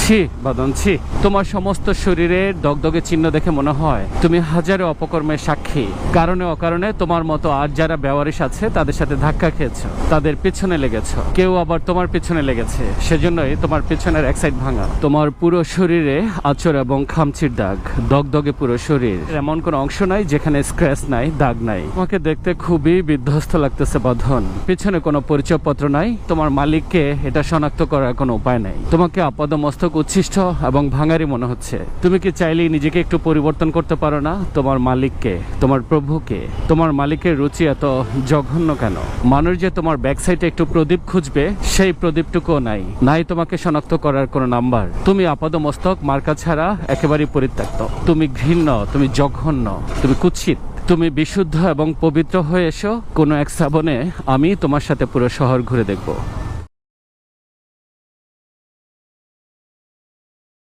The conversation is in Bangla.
ছি বাদন ছি, তোমার সমস্ত শরীরে দগদগে চিহ্ন দেখে মনে হয় তুমি হাজারো অপকর্মের সাক্ষী। কারণে অকারণে তোমার মতো আর যারা বেওয়ারিশ আছে তাদের সাথে ধাক্কা খেয়েছো, তাদের পিছনে লেগেছো, কেউ আবার তোমার পিছনে লেগেছে, সেজন্যই তোমার পিছনের এক সাইড ভাঙা। তোমার পুরো শরীরে আঁচড় এবং খামচির দাগ, দগদগে পুরো শরীর, এমন কোনো অংশ নাই যেখানে স্ক্র্যাচ নাই, দাগ নাই। তোমাকে দেখতে খুবই বিধ্বস্ত লাগতেছে বাঁধন। পিছনে কোনো পরিচয়পত্র নাই, তোমার মালিককে এটা শনাক্ত করার কোনো উপায় নাই। তোমাকে আপাদমস্তক উচ্ছিষ্ট এবং ভাঙারি মনে হচ্ছে। তুমি কি চাইলেই নিজেকে একটু পরিবর্তন করতে পারো না? তোমার মালিককে, তোমার প্রভুকে, তোমার মালিকের রুচি এত জঘন্য কেন? মানুষ যে তোমার ব্যাক সাইডে একটু প্রদীপ খুঁজবে, সেই প্রদীপটুকুও নাই। নাই তোমাকে শনাক্ত করার কোনো নাম্বার। তুমি আপাদমস্তক মার্কা ছাড়া একেবারেই পরিত্যক্ত। তুমি ঘৃণ্য, তুমি জঘন্য, তুমি কুৎসিত। তুমি বিশুদ্ধ এবং পবিত্র হয়ে এসো, কোনো এক শ্রাবণে আমি তোমার সাথে পুরো শহর ঘুরে দেখবো।